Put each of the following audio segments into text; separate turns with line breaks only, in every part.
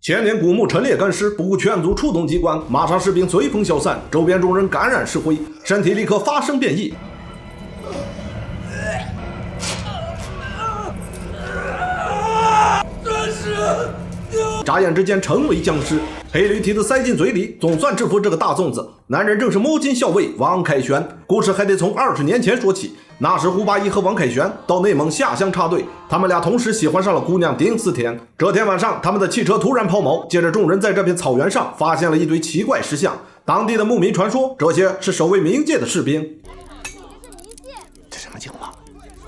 千年古墓陈列干尸，不顾劝阻触动机关，马上士兵随风消散，周边众人感染尸灰，身体立刻发生变异。眨眼之间成为僵尸，黑驴蹄子塞进嘴里，总算制服这个大粽子。男人正是摸金校尉王凯旋。故事还得从20年前说起，那时胡八一和王凯旋到内蒙下乡插队，他们俩同时喜欢上了姑娘丁思甜。这天晚上，他们的汽车突然抛锚，接着众人在这片草原上发现了一堆奇怪石像，当地的牧民传说这些是守卫冥界的士兵。
这什么情况？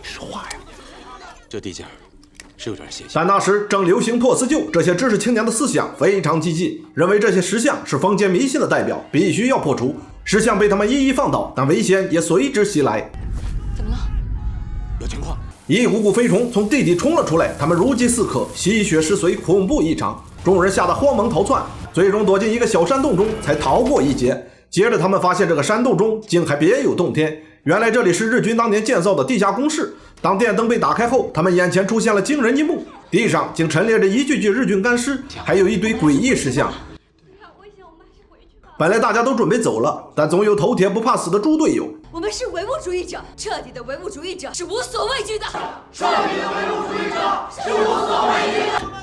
说话呀！这地界是有点邪性。
但那时正流行破四旧，这些知识青年的思想非常激进，认为这些石像是封建迷信的代表，必须要破除。石像被他们一一放倒，但危险也随之袭来。
怎么了？
有情况！
一股股飞虫从地底冲了出来，它们如饥似渴，吸血食髓，恐怖异常。众人吓得慌忙逃窜，最终躲进一个小山洞中，才逃过一劫。接着他们发现这个山洞中竟还别有洞天，原来这里是日军当年建造的地下工事。当电灯被打开后，他们眼前出现了惊人一幕，地上竟陈列着一具具日军干尸，还有一堆诡异石像。本来大家都准备走了，但总有头铁不怕死的猪队友。
我们是唯物主义者，彻底的唯物主义者是无所畏惧的。
彻底的唯物主义者是无所畏惧的。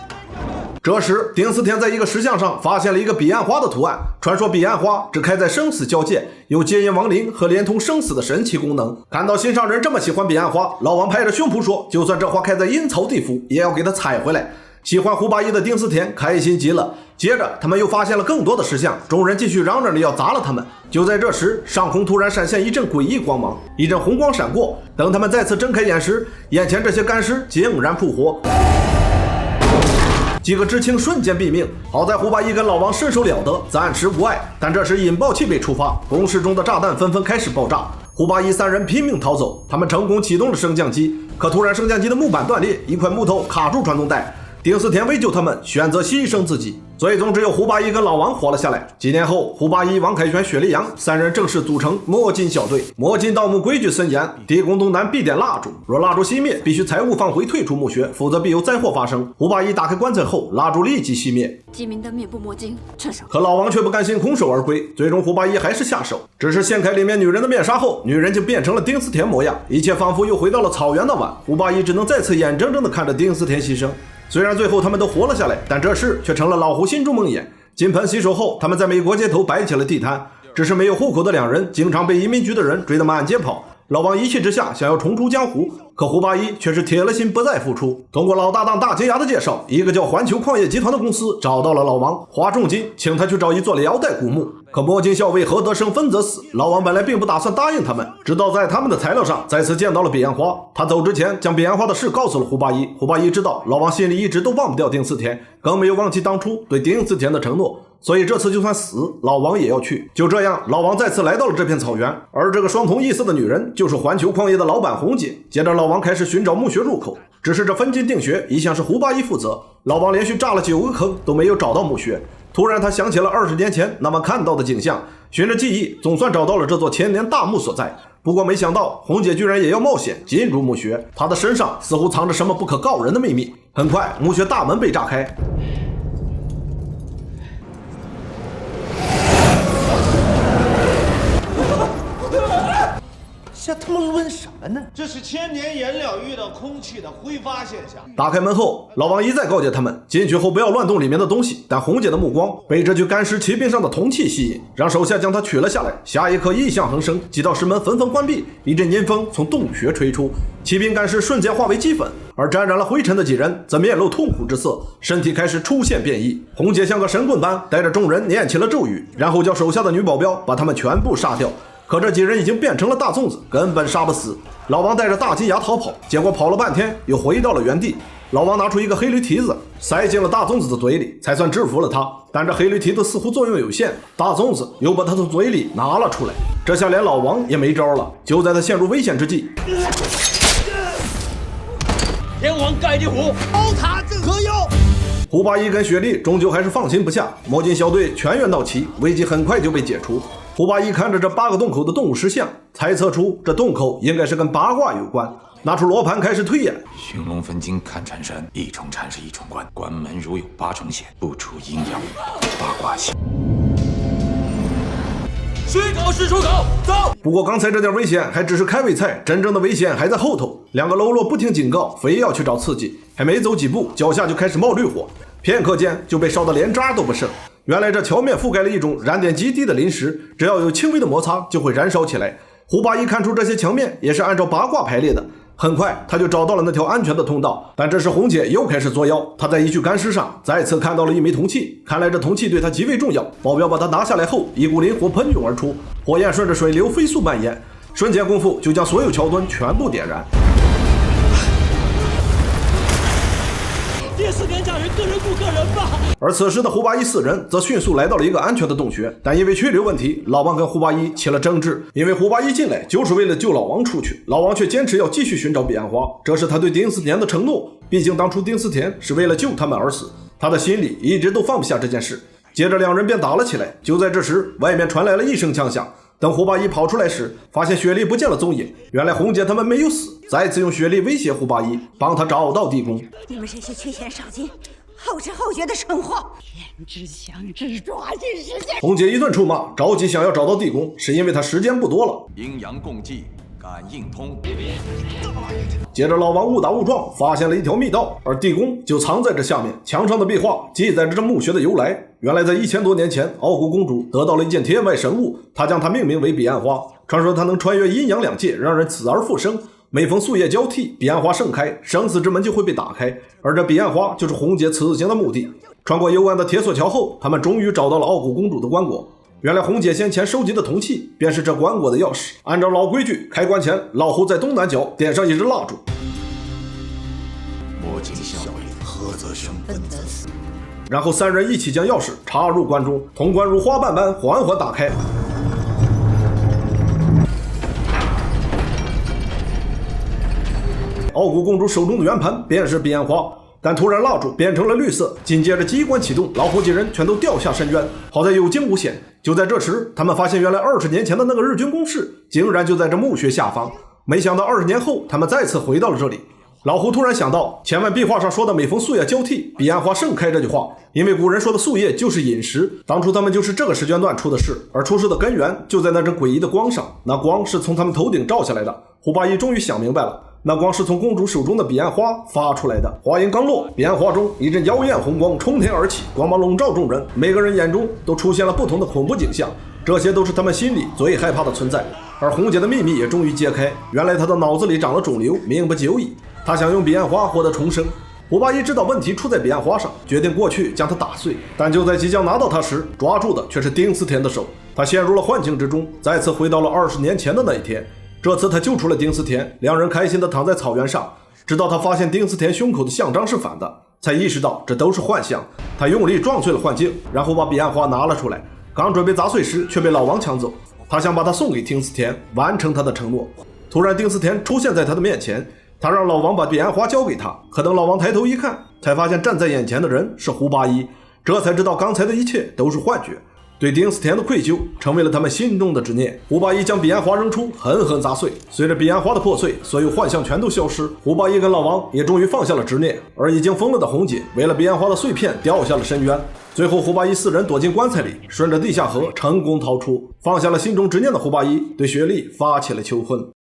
这时，丁思甜在一个石像上发现了一个彼岸花的图案。传说彼岸花只开在生死交界，有接引亡灵和连通生死的神奇功能。看到心上人这么喜欢彼岸花，老王拍着胸脯说，就算这花开在阴曹地府，也要给它采回来。喜欢胡八一的丁思甜开心极了。接着他们又发现了更多的石像，众人继续嚷嚷着要砸了他们。就在这时，上空突然闪现一阵诡异光芒，一阵红光闪过，等他们再次睁开眼时，眼前这些干尸竟然复活。几个知青瞬间毙命，好在胡八一跟老王身手了得，暂时无碍。但这时引爆器被触发，工事中的炸弹纷纷开始爆炸。胡八一三人拼命逃走，他们成功启动了升降机，可突然升降机的木板断裂，一块木头卡住传动带。丁思甜为救他们，选择牺牲自己，最终只有胡八一跟老王活了下来。几年后，胡八一、王凯旋、雪莉杨三人正式组成摸金小队。摸金盗墓规矩森严，地宫东南必点蜡烛，若蜡烛熄灭，必须财物放回退出墓穴，否则必有灾祸发生。胡八一打开棺材后，蜡烛立即熄灭。
记名的面部摸金，趁手。
可老王却不甘心空手而归，最终胡八一还是下手，只是掀开里面女人的面纱后，女人就变成了丁思甜模样，一切仿佛又回到了草原那晚。胡八一只能再次眼睁睁地看着丁思甜牺牲。虽然最后他们都活了下来，但这事却成了老胡心中梦魇。金盆洗手后，他们在美国街头摆起了地摊，只是没有户口的两人经常被移民局的人追得满街跑。老王一气之下想要重出江湖，可胡八一却是铁了心不再复出。通过老搭档大金牙的介绍，一个叫环球矿业集团的公司找到了老王，花重金请他去找一座辽代古墓。可摸金校尉何德生分则死，老王本来并不打算答应他们，直到在他们的材料上再次见到了彼岸花。他走之前将彼岸花的事告诉了胡八一。胡八一知道老王心里一直都忘不掉丁思甜，更没有忘记当初对丁思甜的承诺，所以这次就算死，老王也要去。就这样，老王再次来到了这片草原，而这个双重意思的女人就是环球矿业的老板红姐。接着老王开始寻找墓穴入口，只是这分金定穴一向是胡八一负责，老王连续炸了9个坑都没有找到墓穴。突然他想起了20年前那晚看到的景象，循着记忆总算找到了这座千年大墓所在。不过没想到红姐居然也要冒险进入墓穴，她的身上似乎藏着什么不可告人的秘密。很快墓穴大门被炸开，
这他妈抡什么呢？
这是千年颜料遇到空气的挥发现象。
打开门后，老王一再告诫他们进去后不要乱动里面的东西，但红姐的目光被这具干尸旗柄上的铜器吸引，让手下将它取了下来。下一刻异象横生，几道石门纷纷关闭，一阵阴风从洞穴吹出，骑兵干尸瞬间化为齑粉，而沾染了灰尘的几人则面露痛苦之色，身体开始出现变异。红姐像个神棍般带着众人念起了咒语，然后叫手下的女保镖把他们全部杀掉。可这几人已经变成了大粽子，根本杀不死。老王带着大金牙逃跑，结果跑了半天又回到了原地。老王拿出一个黑驴蹄子塞进了大粽子的嘴里，才算制服了他。但这黑驴蹄子似乎作用有限，大粽子又把他从嘴里拿了出来。这下连老王也没招了。就在他陷入危险之际，
天王盖地虎，宝塔镇河妖。
胡八一跟雪莉终究还是放心不下，摸金小队全员到齐，危机很快就被解除。胡八一看着这8个洞口的动物石像，猜测出这洞口应该是跟八卦有关。拿出罗盘开始推演。
寻龙分金看缠山，一重缠是一重关，关门如有8重险，不出阴阳八卦星。
水口是出口，走！
不过刚才这点危险还只是开胃菜，真正的危险还在后头。两个喽啰不听警告，非要去找刺激，还没走几步，脚下就开始冒绿火，片刻间就被烧得连渣都不剩。原来这桥面覆盖了一种燃点极低的磷石，只要有轻微的摩擦就会燃烧起来。胡八一看出这些墙面也是按照八卦排列的，很快他就找到了那条安全的通道。但这时红姐又开始作妖，她在一具干尸上再次看到了一枚铜器，看来这铜器对她极为重要。保镖把它拿下来后，一股磷火喷涌而出，火焰顺着水流飞速蔓延，瞬间功夫就将所有桥墩全部点燃。
第四天家人个人顾个人吧。
而此时的胡八一4人则迅速来到了一个安全的洞穴，但因为缺流问题，老王跟胡八一起了争执。因为胡八一进来就是为了救老王出去，老王却坚持要继续寻找彼岸花，这是他对丁思甜的承诺。毕竟当初丁思甜是为了救他们而死，他的心里一直都放不下这件事。接着两人便打了起来。就在这时，外面传来了一声枪响。等胡八一跑出来时，发现雪莉不见了踪影。原来红姐他们没有死，再次用雪莉威胁胡八一，帮他找到地宫。
你们这些缺钱少进、后知后觉的蠢货，偏执强制，抓紧时间！
红姐一顿臭骂，着急想要找到地宫，是因为她时间不多了。
阴阳共济，感应通。
接着老王误打误撞发现了一条密道，而地宫就藏在这下面。墙上的壁画记载着这墓穴的由来。原来在1000多年前，傲骨公主得到了一件天外神物，她将它命名为彼岸花。传说它能穿越阴阳两界，让人死而复生。每逢夙夜交替，彼岸花盛开，生死之门就会被打开。而这彼岸花就是红姐此行的目的。穿过幽暗的铁索桥后，他们终于找到了傲骨公主的棺椁。原来红姐先前收集的铜器便是这棺椁的钥匙。按照老规矩，开棺前老胡在东南角点上一支蜡烛。
摸金相位，合则生，分则死。
然后3人一起将钥匙插入棺中，铜棺如花瓣般缓缓打开。傲骨公主手中的圆盘便是彼岸花，但突然蜡烛变成了绿色，紧接着机关启动，老胡几人全都掉下深渊。好在有惊无险。就在这时，他们发现原来20年前的那个日军攻势竟然就在这墓穴下方。没想到20年后，他们再次回到了这里。老胡突然想到前面壁画上说的每逢夙夜交替，彼岸花盛开这句话，因为古人说的夙夜就是饮食，当初他们就是这个时间段出的事，而出事的根源就在那阵诡异的光上，那光是从他们头顶照下来的。胡八一终于想明白了，那光是从公主手中的彼岸花发出来的。话音刚落，彼岸花中一阵妖艳红光冲天而起，光芒笼罩众人，每个人眼中都出现了不同的恐怖景象，这些都是他们心里最害怕的存在。而红姐的秘密也终于揭开，原来她的脑子里长了肿瘤，命不久矣。她想用彼岸花获得重生。胡八一知道问题出在彼岸花上，决定过去将它打碎。但就在即将拿到它时，抓住的却是丁思甜的手。他陷入了幻境之中，再次回到了20年前的那一天。这次他救出了丁思甜，两人开心地躺在草原上，直到他发现丁思甜胸口的象章是反的，才意识到这都是幻象。他用力撞碎了幻境，然后把彼岸花拿了出来，刚准备砸碎时却被老王抢走。他想把它送给丁思甜，完成他的承诺。突然丁思甜出现在他的面前，他让老王把彼岸花交给他，可等老王抬头一看，才发现站在眼前的人是胡八一，这才知道刚才的一切都是幻觉。对丁思甜的愧疚成为了他们心中的执念。胡八一将彼岸花扔出，狠狠砸碎。随着彼岸花的破碎，所有幻象全都消失。胡八一跟老王也终于放下了执念，而已经疯了的红姐为了彼岸花的碎片掉下了深渊。最后胡八一4人躲进棺材里，顺着地下河成功逃出。放下了心中执念的胡八一对雪莉发起了求婚。